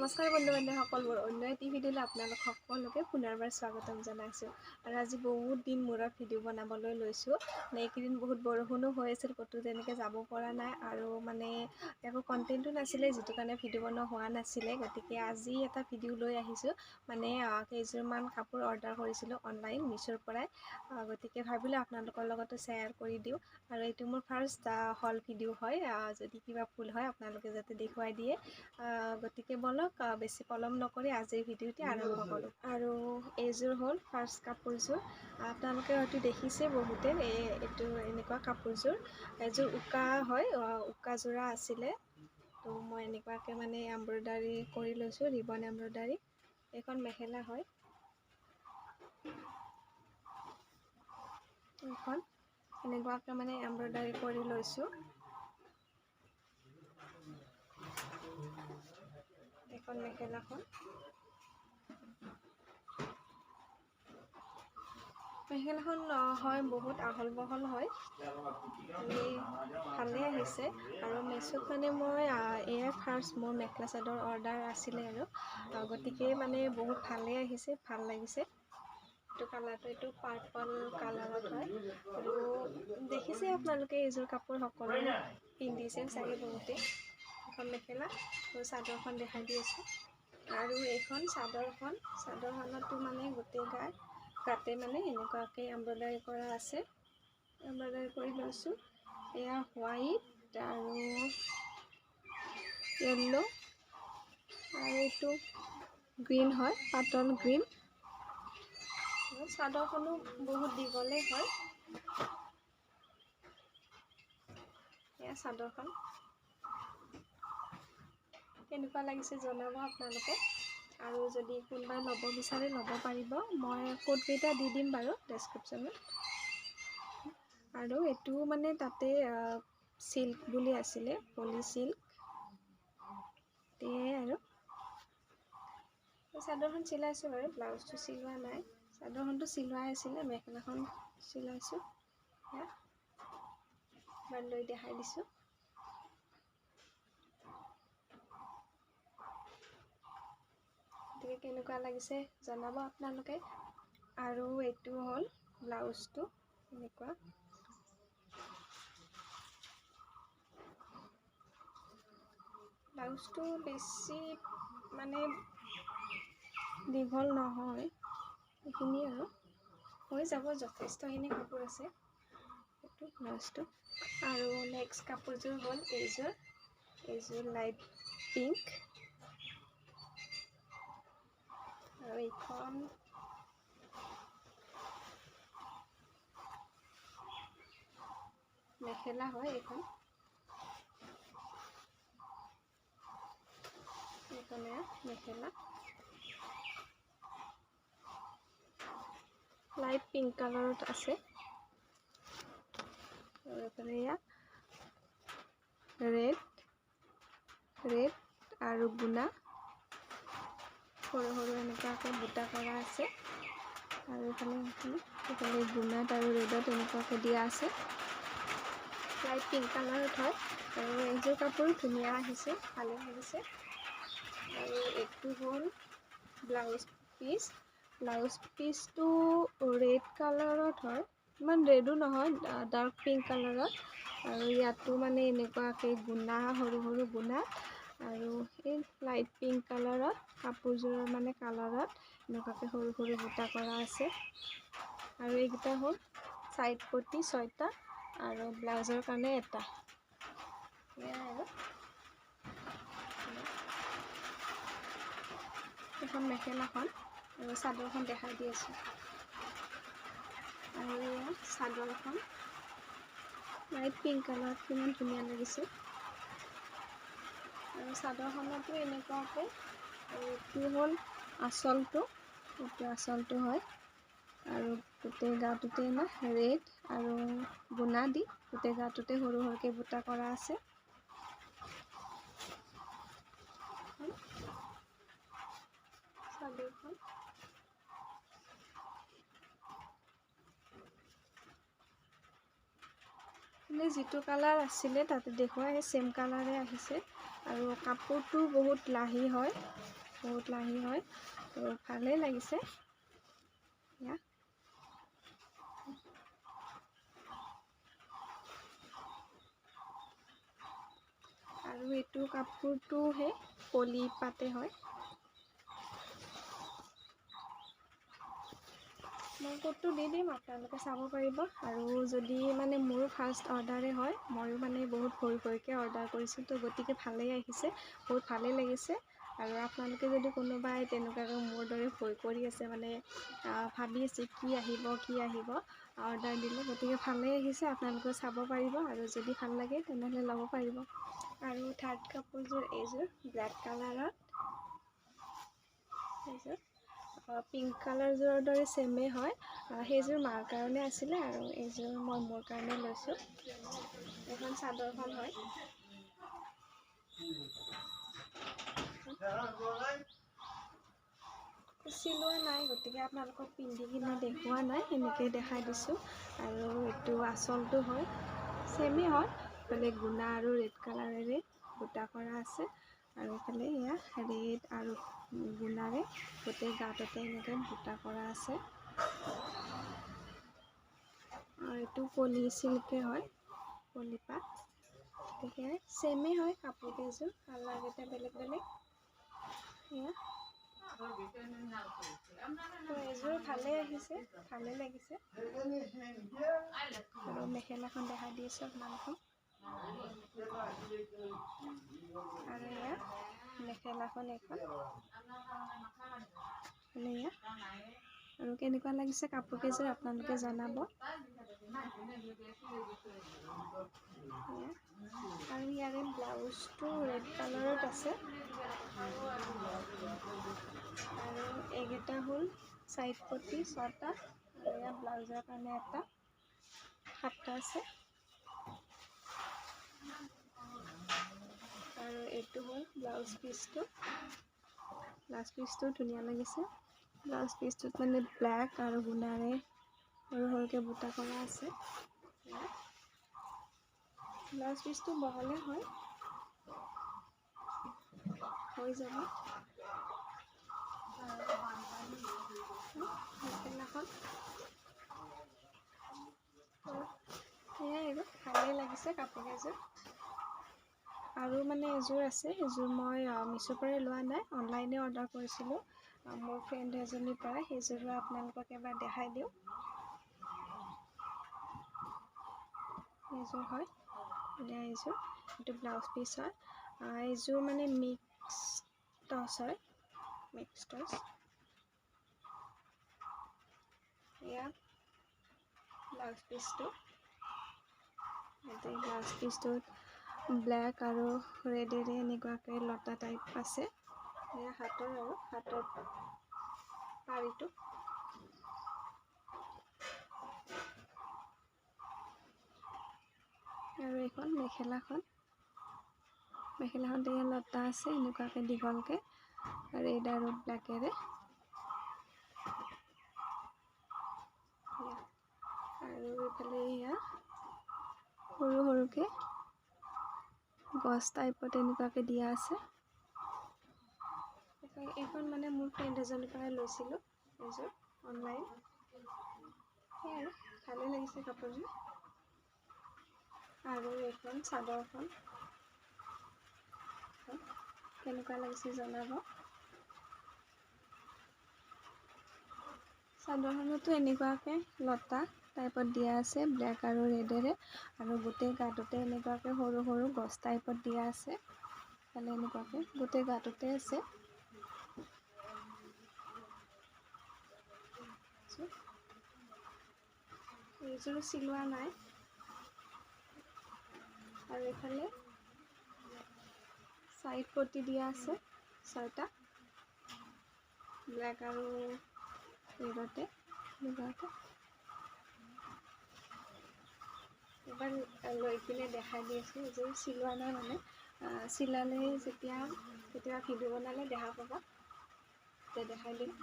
নমস্কাৰ বন্ধু বান্ধৱীসকলবোৰ অন্য এটি ভিডিঅ'লৈ আপোনালোক সকলোকে পুনৰবাৰ স্বাগতম জনাইছোঁ। আৰু আজি বহুত দিন মূৰত ভিডিঅ' বনাবলৈ লৈছোঁ। এইকেইদিন বহুত বৰষুণো হৈ আছিল, ক'তো তেনেকৈ যাব পৰা নাই আৰু মানে একো কণ্টেণ্টো নাছিলে, যিটো কাৰণে ভিডিঅ' বনোৱা হোৱা নাছিলে। গতিকে আজি এটা ভিডিঅ' লৈ আহিছোঁ। মানে কেইযোৰমান কাপোৰ অৰ্ডাৰ কৰিছিলোঁ অনলাইন মিছোৰ পৰাই। গতিকে ভাবিলোঁ আপোনালোকৰ লগতো শ্বেয়াৰ কৰি দিওঁ। আৰু এইটো মোৰ ফাৰ্ষ্ট হল ভিডিঅ' হয়। যদি কিবা ভুল হয় আপোনালোকে যাতে দেখুৱাই দিয়ে। গতিকে বলক বেছি পলম নকৰি আজিৰ ভিডিঅ'টি আৰম্ভ কৰোঁ। আৰু এইযোৰ হ'ল ফাৰ্ষ্ট কাপোৰযোৰ। আপোনালোকে হয়তো দেখিছে বহুতে এইটো এনেকুৱা কাপোৰযোৰ। এযোৰ উকা হয়, উকা যোৰা আছিলে। তো মই এনেকুৱাকৈ মানে এম্ব্ৰইডাৰী কৰি লৈছোঁ, ৰিবন এম্ব্ৰইডাৰী। এইখন মেখেলা হয়। এইখন এনেকুৱাকৈ মানে এম্ব্ৰইডাৰী কৰি লৈছোঁ। এইখন মেখেলাখন। মেখেলাখন হয় বহুত আহল বহল হয়, ভালে আহিছে। আৰু মেছোত মানে মই এয়া ফাৰ্ষ্ট মোৰ মেখেলা চাদৰ অৰ্ডাৰ আছিলে আৰু গতিকে মানে বহুত ভালেই আহিছে, ভাল লাগিছে। এইটো কালাৰটো এইটো পাৰ্পল কালাৰত হয়। আৰু দেখিছে আপোনালোকে এইযোৰ কাপোৰ সকলোৱে পিন্ধিছে চাগে বহুতে। এখন মেখেলা আৰু চাদৰখন দেখাই দি আছোঁ। আৰু এইখন চাদৰখনতো মানে গোটেই গাতে মানে এনেকুৱাকৈ এম্ব্ৰইডাৰী কৰা আছে। এম্ব্ৰইডাৰী কৰি লৈছোঁ। এয়া হোৱাইট আৰু য়েল্ল' আৰু এইটো গ্ৰীণ হয়, পাতল গ্ৰীণ। চাদৰখনো বহুত দীঘলেই হয়। এয়া চাদৰখন কেনেকুৱা লাগিছে জনাব আপোনালোকে। আৰু যদি কোনোবাই ল'ব বিচাৰে ল'ব পাৰিব, মই কোডকেইটা দি দিম বাৰু ডেছক্ৰিপশ্যনত। আৰু এইটো মানে তাতে চিল্ক বুলি আছিলে, পলি চিল্ক। সেয়াই আৰু চাদৰখন চিলাইছোঁ বাৰু, ব্লাউজটো চিলোৱা নাই। চাদৰখনটো চিলোৱাই আছিলে, মেখেলাখন চিলাইছোঁ। এবাৰ লৈ দেখাই দিছোঁ। গতিকে কেনেকুৱা লাগিছে জনাব আপোনালোকে। আৰু এইটো হ'ল ব্লাউজটো এনেকুৱা। ব্লাউজটো বেছি মানে দীঘল নহয়, এইখিনি আৰু হৈ যাব, যথেষ্টখিনি কাপোৰ আছে। এইটো ব্লাউজটো। আৰু নেক্সট কাপোৰযোৰ হ'ল এইযোৰ লাইট পিংক। আৰু এইখন মেখেলা হয়। এইখন মেখেলা লাইট পিংক কালাৰত আছে। আৰু এইফালে এয়া ৰেড আৰু গুণা সৰু সৰু এনেকুৱাকৈ বুটা কৰা আছে। আৰু এইফালে গুণাত আৰু ৰেডত এনেকুৱাকৈ দিয়া আছে। লাইট পিংক কালাৰত হয়। আৰু এইযোৰ কাপোৰ ধুনীয়া আহিছে, ভালে লাগিছে। আৰু এইটো হ'ল ব্লাউজ পিচটো ৰেড কালাৰত হয়, ইমান ৰেডো নহয়, ডাৰ্ক পিংক কালাৰত। আৰু ইয়াতো মানে এনেকুৱাকৈ গুণা, সৰু সৰু গুণা। আৰু এই লাইট পিংক কালাৰত কাপোৰযোৰৰ মানে কালাৰত এনেকুৱাকৈ সৰু সৰু বুটা কৰা আছে। আৰু এইকেইটা হ'ল চাইড পটি 6টা আৰু ব্লাউজৰ কাৰণে এটা। সেয়াই আৰু এখন মেখেলাখন আৰু চাদৰখন দেখাই দি আছোঁ। আৰু এয়া চাদৰখন লাইট পিংক কালাৰত কিমান ধুনীয়া লাগিছে। আৰু চাদৰখনতো এনেকুৱাকৈ, আৰু এইটো হ'ল আঁচলটো, এইটো আঁচলটো হয়। আৰু গোটেই গাটোতে ৰেড আৰু গুণা দি গোটেই গাটোতে সৰু সৰুকৈ বুটা কৰা আছে। চাদৰখন যিটো কালাৰ আছিলে তাতে দেখুৱাই ছেম কালাৰে আহিছে। আৰু কাপোৰটো বহুত লাহি হয়, তো ভালেই লাগিছে এয়া। আৰু এইটো কাপোৰটো সেই পলি পাতে হয়। মই ক'ডটো দি দিম, আপোনালোকে চাব পাৰিব। আৰু যদি মানে মোৰ ফাৰ্ষ্ট অৰ্ডাৰে হয়, ময়ো মানে বহুত ভয়কৈ অৰ্ডাৰ কৰিছোঁ, তো গতিকে ভালেই আহিছে, বহুত ভালেই লাগিছে। আৰু আপোনালোকে যদি কোনোবাই তেনেকুৱাকৈ মোৰ দৰে ভয় কৰি আছে, মানে ভাবি আছে কি আহিব অৰ্ডাৰ দিলে, গতিকে ভালেই আহিছে, আপোনালোকে চাব পাৰিব। আৰু যদি ভাল লাগে তেনেহ'লে ল'ব পাৰিব। আৰু থাৰ্ড কাপোৰযোৰ এইযোৰ ব্লেক কালাৰত, এইযোৰ পিংক কালাৰযোৰৰ দৰে ছেমেই হয়। সেইযোৰ মাৰ কাৰণে আছিলে, আৰু এইযোৰ মই মোৰ কাৰণে লৈছোঁ। এখন চাদৰখন হয়। চিলোৱা নাই, গতিকে আপোনালোকক পিন্ধি কিনে দেখুওৱা নাই, সেনেকৈয়ে দেখাই দিছোঁ। আৰু এইটো আঁচলটো হয়, ছেমেই হয়, মানে গুণা আৰু ৰেড কালাৰেৰে বুটা কৰা আছে। আৰু এইফালে এয়া ৰেড আৰু গুণাৰে গোটেই গাটোতে এনেকৈ বুটা কৰা আছে। আৰু এইটো পলি চিল্কে হয়, পলিপাট। গতিকে ছেমেই হয় কাপোৰ কেইযোৰ, কালাৰকেইটা বেলেগ বেলেগ। এয়া এযোৰ ভালেই আহিছে, ভালেই লাগিছে। আৰু মেখেলাখন দেখাই দি আছোঁ আপোনালোকক। আৰু এয়া মেখেলাখন এইখন। এয়া আৰু কেনেকুৱা লাগিছে কাপোৰ কেইযোৰ আপোনালোকে জনাব। আৰু ইয়াৰে ব্লাউজটো ৰেড কালাৰত আছে। আৰু এইকেইটা হ'ল চাইড পটি 6টা, আৰু এয়া ব্লাউজৰ কাৰণে এটা 7টা আছে। আৰু এইটো হ'ল ব্লাউজ পিচটো ধুনীয়া লাগিছে। ব্লাউজ পিচটোত মানে ব্লেক আৰু গুণাৰে সৰু সৰুকৈ বুটা কৰা আছে। ব্লাউজ পিচটো বহলে হয়, হৈ যাব। মেখেলাখন সেয়াই আৰু ভালেই লাগিছে কাপোৰ কেইযোৰ। আৰু মানে এযোৰ আছে, এযোৰ মই মিছোৰ পৰা লোৱা নাই, অনলাইনে অৰ্ডাৰ কৰিছিলোঁ মোৰ ফ্ৰেণ্ড এজনীৰ পৰা। সেইযোৰো আপোনালোকক এবাৰ দেখাই দিওঁ। এইযোৰ হয়, এইযোৰ এইটো ব্লাউজ পিচ হয়। এইযোৰ মানে মিক্স টচ হয়, মিক্স টচ। এয়া ব্লাউজ পিচটো, ব্লাউজ পিচটোত ব্লেক আৰু ৰেডেৰে এনেকুৱাকৈ লতা টাইপ আছে। এয়া হাতৰ পাৰিটো। আৰু এইখন মেখেলাখন এয়া লতা আছে এনেকুৱাকৈ দীঘলকৈ, ৰেড আৰু ব্লেকেৰে। আৰু এইফালে এয়া সৰু সৰুকৈ গছ টাইপত এনেকুৱাকৈ দিয়া আছে। এইখন মানে মোৰ ফ্ৰেণ্ড এজনীৰ পৰা লৈছিলোঁ, এইযোৰ অনলাইন। সেয়াই আৰু ভালেই লাগিছে কাপোৰযোৰ। আৰু এইখন চাদৰখন কেনেকুৱা লাগিছে জনাব। চাদৰখনতো এনেকুৱাকৈ লতা টাইপত দিয়া আছে, ব্লেক আৰু ৰেডেৰে, আৰু গোটেই গাটোতে এনেকুৱাকৈ সৰু সৰু গছ টাইপত দিয়া আছে। ফালে এনেকুৱাকৈ গোটেই গাটোতে আছে। এইযোৰো চিলোৱা নাই। আৰু এইফালে চাইড পটি দিয়া আছে 6টা, ব্লেক আৰু ৰেডতে এনেকুৱাকৈ। এবাৰ লৈ কিনে দেখাই দি আছোঁ। এইযোৰ চিলোৱা নাই, মানে চিলালে যেতিয়া কেতিয়াবা ভিডিঅ' বনালে দেখা পাব, তেতিয়া দেখাই দিম।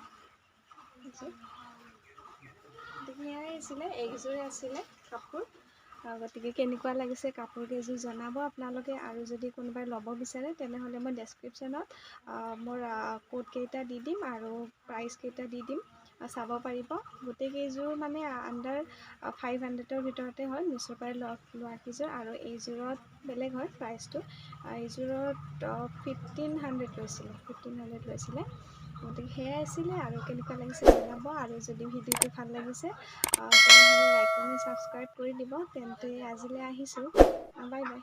গতিকে এয়াই আছিলে, এইকেইযোৰে আছিলে কাপোৰ। গতিকে কেনেকুৱা লাগিছে কাপোৰকেইযোৰ জনাব আপোনালোকে। আৰু যদি কোনোবাই ল'ব বিচাৰে তেনেহ'লে মই ডেছক্ৰিপশ্যনত মোৰ কোডকেইটা দি দিম আৰু প্ৰাইচকেইটা দি দিম, চাব পাৰিব। গোটেইকেইযোৰ মানে আণ্ডাৰ 500ৰ ভিতৰতে হয় মিছোৰ পৰাই লোৱা কেইযোৰ। আৰু এইযোৰত বেলেগ হয় প্ৰাইচটো, এইযোৰত 1500 লৈছিলে। গতিকে সেয়াই আছিলে, আৰু কেনেকুৱা লাগিছে জনাব। আৰু যদি ভিডিঅ'টো ভাল লাগিছে তেনেহ'লে লাইক কমেণ্ট ছাবস্ক্ৰাইব কৰি দিব। তেন্তে আজিলৈ আহিছোঁ, বাই বাই।